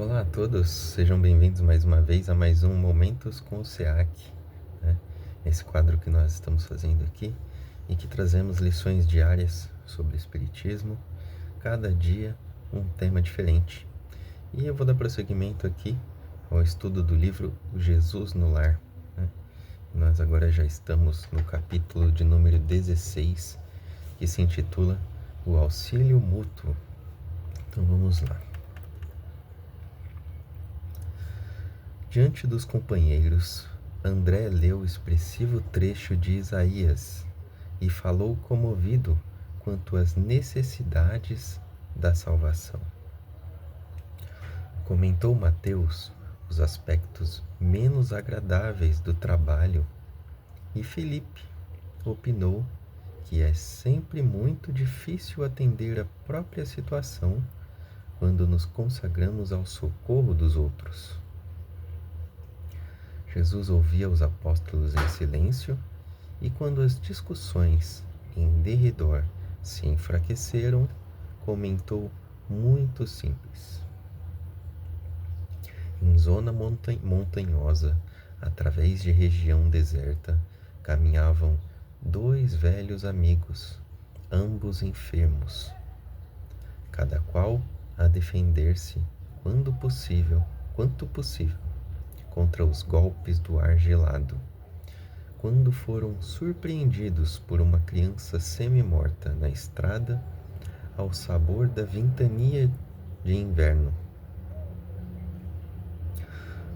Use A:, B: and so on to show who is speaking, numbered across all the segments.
A: Olá a todos, sejam bem-vindos mais uma vez a mais um Momentos com o SEAC, né? Esse quadro que nós estamos fazendo aqui e que trazemos lições diárias sobre Espiritismo, cada dia um tema diferente. E eu vou dar prosseguimento aqui ao estudo do livro O Jesus no Lar, né? Nós agora já estamos no capítulo de número 16, que se intitula O Auxílio Mútuo. Então vamos lá. Diante dos companheiros, André leu o expressivo trecho de Isaías e falou comovido quanto às necessidades da salvação. Comentou Mateus os aspectos menos agradáveis do trabalho e Felipe opinou que é sempre muito difícil atender a própria situação quando nos consagramos ao socorro dos outros. Jesus ouvia os apóstolos em silêncio e quando as discussões em derredor se enfraqueceram, comentou muito simples. Em zona montanhosa, através de região deserta, caminhavam dois velhos amigos, ambos enfermos, cada qual a defender-se quanto possível, contra os golpes do ar gelado, quando foram surpreendidos por uma criança semi-morta na estrada ao sabor da ventania de inverno.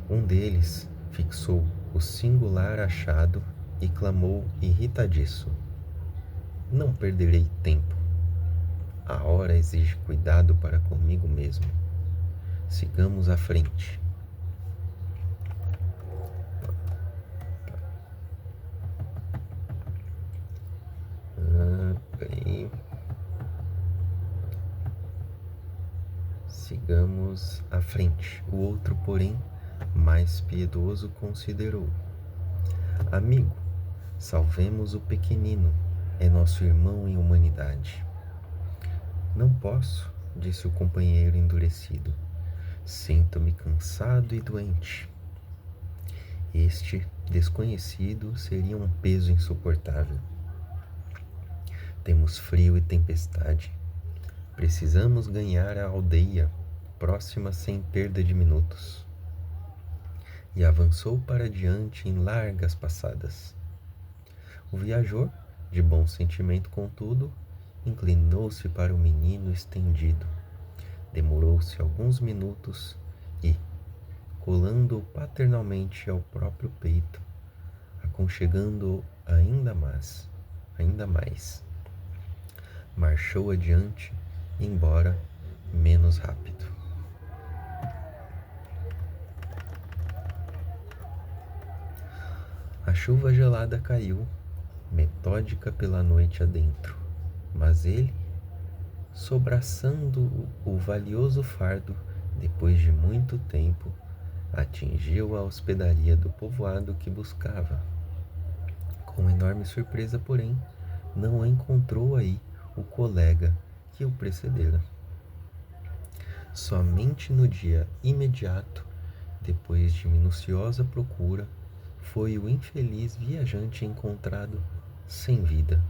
A: Um deles fixou o singular achado e clamou irritadiço: "Não perderei tempo. A hora exige cuidado para comigo mesmo. Sigamos à frente." Peraí. Sigamos à frente. O outro, porém, mais piedoso, considerou: "Amigo, salvemos o pequenino, é nosso irmão em humanidade." "Não posso", disse o companheiro endurecido. "Sinto-me cansado e doente." Este desconhecido seria um peso insuportável. "Temos frio e tempestade. Precisamos ganhar a aldeia próxima sem perda de minutos." E avançou para diante em largas passadas. O viajor, de bom sentimento contudo, inclinou-se para o menino estendido. Demorou-se alguns minutos e, colando-o paternalmente ao próprio peito, aconchegando-o ainda mais, marchou adiante, embora menos rápido. A chuva gelada caiu, metódica pela noite adentro, mas ele, sobraçando o valioso fardo, depois de muito tempo, atingiu a hospedaria do povoado que buscava. Com enorme surpresa, porém, não encontrou aí o colega que o precedera. Somente no dia imediato, depois de minuciosa procura, foi o infeliz viajante encontrado sem vida,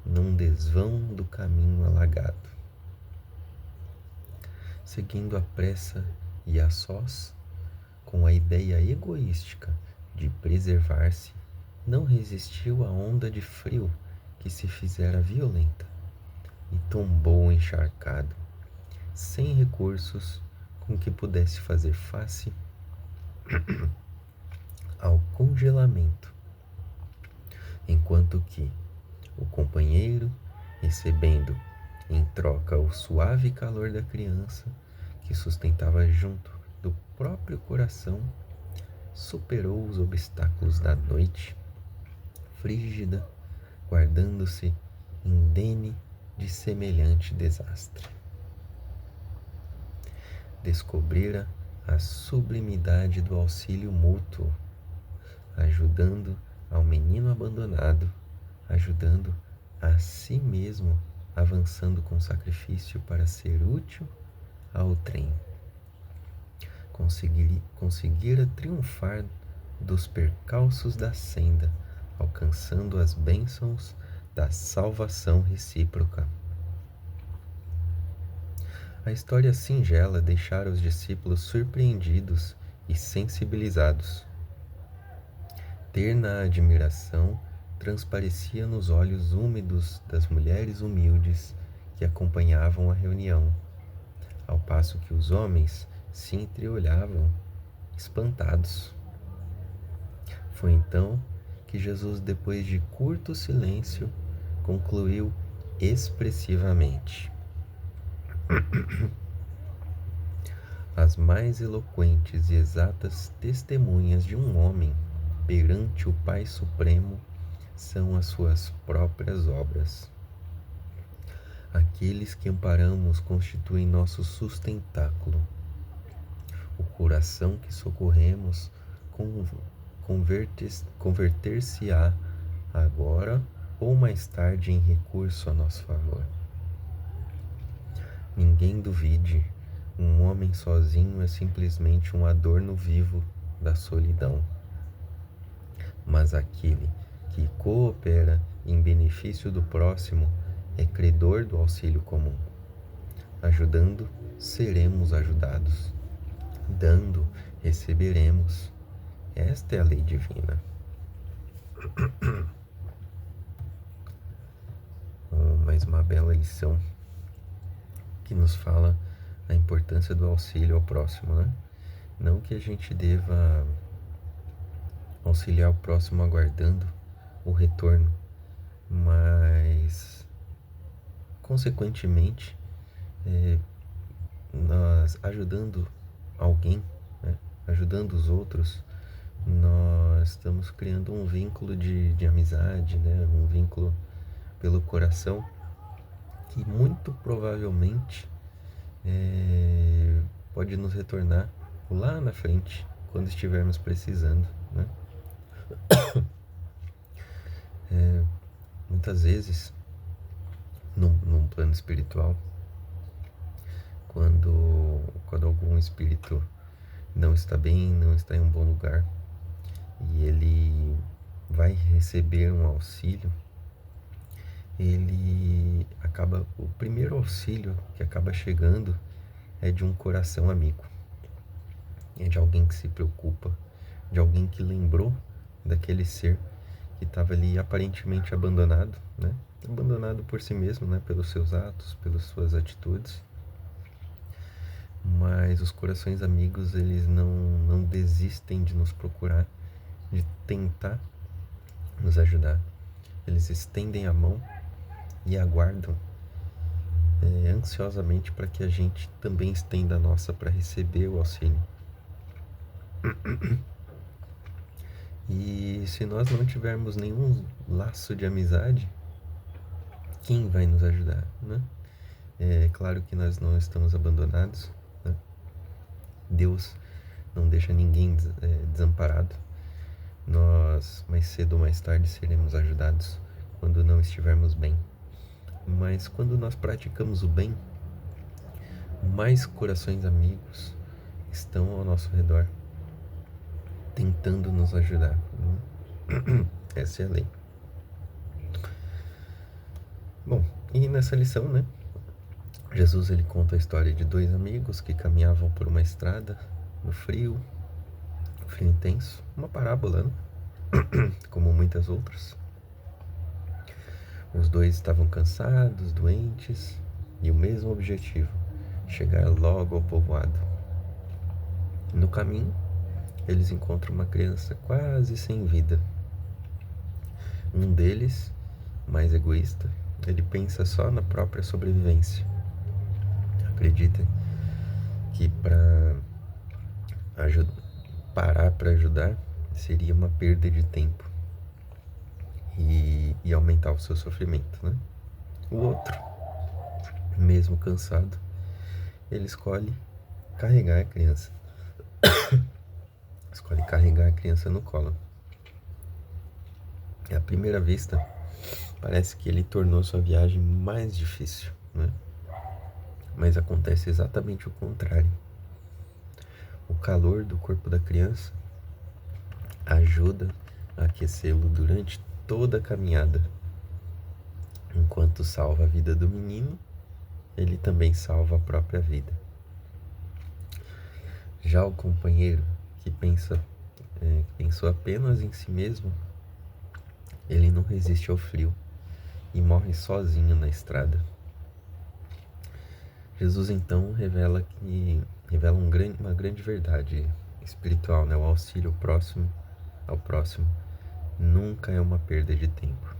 A: num desvão do caminho alagado. Seguindo à pressa e a sós, com a ideia egoística de preservar-se, não resistiu à onda de frio que se fizera violenta e tombou encharcado, sem recursos com que pudesse fazer face ao congelamento, enquanto que o companheiro, recebendo em troca o suave calor da criança que sustentava junto do próprio coração, superou os obstáculos da noite frígida, guardando-se indene de semelhante desastre. Descobrira a sublimidade do auxílio mútuo, ajudando ao menino abandonado, ajudando a si mesmo, avançando com sacrifício para ser útil ao trem. conseguira triunfar dos percalços da senda, alcançando as bênçãos da salvação recíproca. A história singela deixara os discípulos surpreendidos e sensibilizados. Terna admiração transparecia nos olhos úmidos das mulheres humildes que acompanhavam a reunião, ao passo que os homens se entreolhavam, espantados. Foi então que Jesus, depois de curto silêncio, concluiu expressivamente: As mais eloquentes e exatas testemunhas de um homem perante o Pai Supremo são as suas próprias obras. Aqueles que amparamos constituem nosso sustentáculo. O coração que socorremos converter-se-á agora ou mais tarde em recurso a nosso favor. Ninguém duvide, um homem sozinho é simplesmente um adorno vivo da solidão. Mas aquele que coopera em benefício do próximo é credor do auxílio comum. Ajudando, seremos ajudados. Dando, receberemos. Esta é a lei divina. Mais uma bela lição que nos fala a importância do auxílio ao próximo, né? Não que a gente deva auxiliar o próximo aguardando o retorno, mas consequentemente nós ajudando alguém, né? Ajudando os outros, nós estamos criando um vínculo de amizade, né? Um vínculo pelo coração que muito provavelmente pode nos retornar lá na frente, quando estivermos precisando, né? Muitas vezes, num plano espiritual, quando algum espírito não está bem, não está em um bom lugar, e ele vai receber um auxílio, o primeiro auxílio que acaba chegando é de um coração amigo, é de alguém que se preocupa, de alguém que lembrou daquele ser que estava ali aparentemente abandonado, né? Abandonado por si mesmo, né? Pelos seus atos, pelas suas atitudes. Mas os corações amigos, eles não desistem de nos procurar, de tentar nos ajudar. Eles estendem a mão e aguardam ansiosamente para que a gente também estenda a nossa para receber o auxílio. E se nós não tivermos nenhum laço de amizade, quem vai nos ajudar, né? É claro que nós não estamos abandonados, né? Deus não deixa ninguém desamparado. Nós, mais cedo ou mais tarde, seremos ajudados quando não estivermos bem. Mas quando nós praticamos o bem, mais corações amigos estão ao nosso redor, tentando nos ajudar. Essa é a lei. Bom, e nessa lição, né? Jesus, ele conta a história de dois amigos que caminhavam por uma estrada no frio intenso, uma parábola, né? Como muitas outras. Os dois estavam cansados, doentes, e o mesmo objetivo, chegar logo ao povoado. No caminho, eles encontram uma criança quase sem vida. Um deles, mais egoísta, ele pensa só na própria sobrevivência. Acredita que parar para ajudar seria uma perda de tempo e aumentar o seu sofrimento, né? O outro, mesmo cansado, ele escolhe carregar a criança. Escolhe carregar a criança no colo. À primeira vista, parece que ele tornou sua viagem mais difícil, né? Mas acontece exatamente o contrário. o calor do corpo da criança ajuda a aquecê-lo durante toda a caminhada. Enquanto salva a vida do menino, ele também salva a própria vida. Já o companheiro que pensou apenas em si mesmo, ele não resiste ao frio e morre sozinho na estrada. Jesus então revela uma grande verdade espiritual, né? O auxílio ao próximo nunca é uma perda de tempo.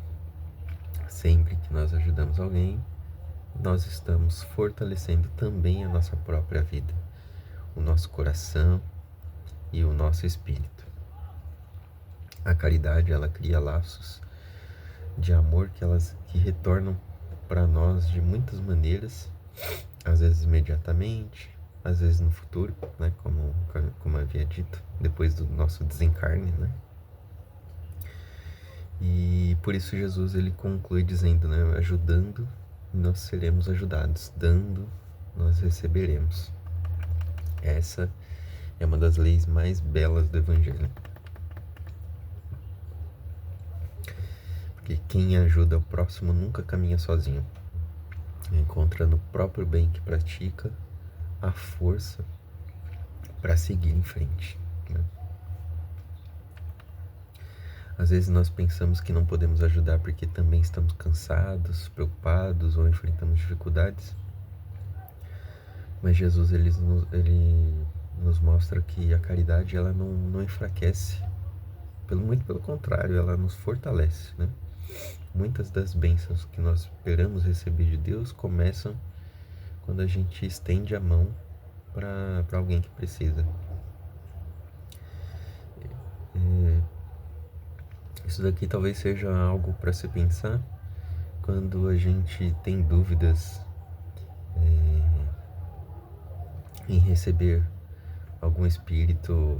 A: Sempre que nós ajudamos alguém, nós estamos fortalecendo também a nossa própria vida, o nosso coração e o nosso espírito. A caridade, ela cria laços de amor que retornam para nós de muitas maneiras, às vezes imediatamente, às vezes no futuro, né? Como havia dito, depois do nosso desencarne, né? E por isso Jesus ele conclui dizendo, né? Ajudando, nós seremos ajudados. Dando, nós receberemos. Essa é uma das leis mais belas do Evangelho. Porque quem ajuda o próximo nunca caminha sozinho. Encontra no próprio bem que pratica a força para seguir em frente, né? Às vezes nós pensamos que não podemos ajudar porque também estamos cansados, preocupados ou enfrentamos dificuldades. Mas Jesus ele nos mostra que a caridade ela não enfraquece. Muito pelo contrário, ela nos fortalece, né? Muitas das bênçãos que nós esperamos receber de Deus começam quando a gente estende a mão para alguém que precisa. Isso daqui talvez seja algo para se pensar quando a gente tem dúvidas em receber algum espírito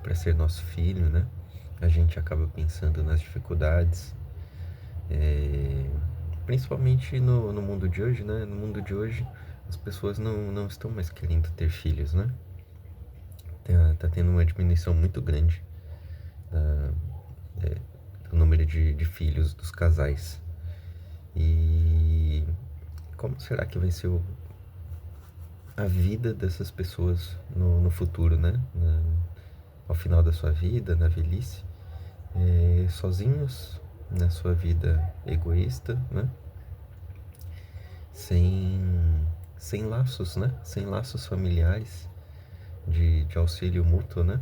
A: para ser nosso filho, né? A gente acaba pensando nas dificuldades, principalmente no mundo de hoje, né? No mundo de hoje as pessoas não estão mais querendo ter filhos, né? Tá tendo uma diminuição muito grande do número de filhos dos casais. E como será que vai ser a vida dessas pessoas no futuro, né? Ao final da sua vida, na velhice, sozinhos na sua vida egoísta, né? Sem laços, né? Sem laços familiares de auxílio mútuo, né?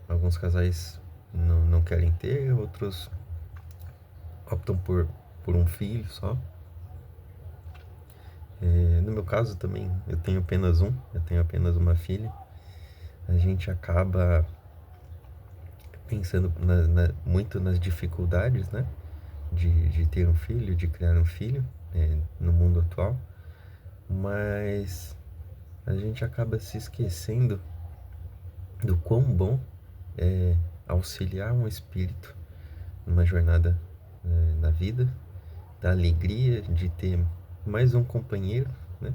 A: Alguns casais não querem ter, outros optam por um filho só. No meu caso também, eu tenho apenas uma filha. A gente acaba pensando muito nas dificuldades, né? De ter um filho, de criar um filho, no mundo atual. Mas a gente acaba se esquecendo do quão bom é auxiliar um espírito numa jornada na vida, da alegria de ter mais um companheiro, né,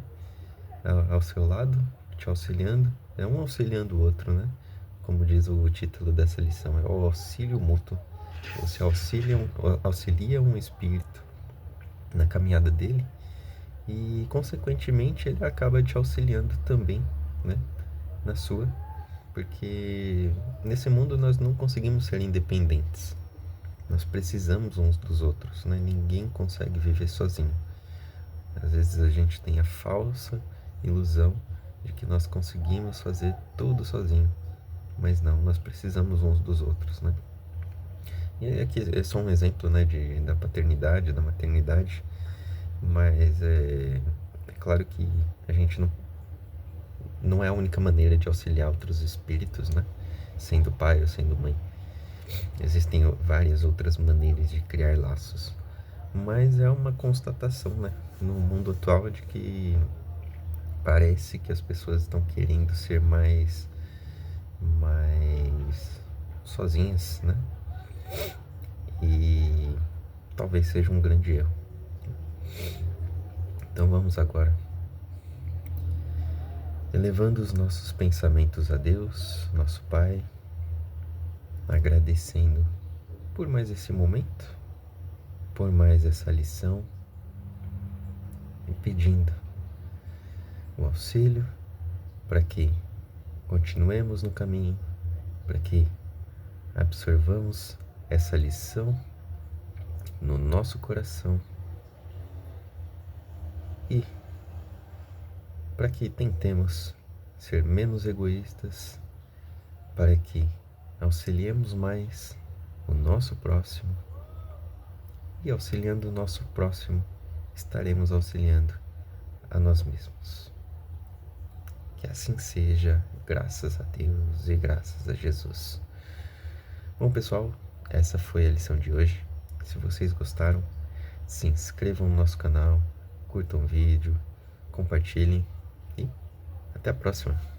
A: ao seu lado, te auxiliando, um auxiliando o outro, né? Como diz o título dessa lição, é o auxílio mútuo. Você auxilia um espírito na caminhada dele e, consequentemente, ele acaba te auxiliando também, né, na sua, porque nesse mundo nós não conseguimos ser independentes. Nós precisamos uns dos outros, né? Ninguém consegue viver sozinho. Às vezes a gente tem a falsa ilusão de que nós conseguimos fazer tudo sozinho, mas não, nós precisamos uns dos outros, né? E aqui é só um exemplo, né, da paternidade, da maternidade, mas é claro que a gente não é a única maneira de auxiliar outros espíritos, né? Sendo pai ou sendo mãe. Existem várias outras maneiras de criar laços. Mas é uma constatação, né? No mundo atual de que parece que as pessoas estão querendo ser mais sozinhas, né? E talvez seja um grande erro. Então vamos agora, elevando os nossos pensamentos a Deus, nosso Pai, agradecendo por mais esse momento, por mais essa lição e pedindo o auxílio para que continuemos no caminho, para que absorvamos essa lição no nosso coração e para que tentemos ser menos egoístas, para que auxiliemos mais o nosso próximo e auxiliando o nosso próximo, estaremos auxiliando a nós mesmos. Que assim seja, graças a Deus e graças a Jesus. Bom, pessoal, essa foi a lição de hoje. Se vocês gostaram, se inscrevam no nosso canal, curtam o vídeo, compartilhem e até a próxima.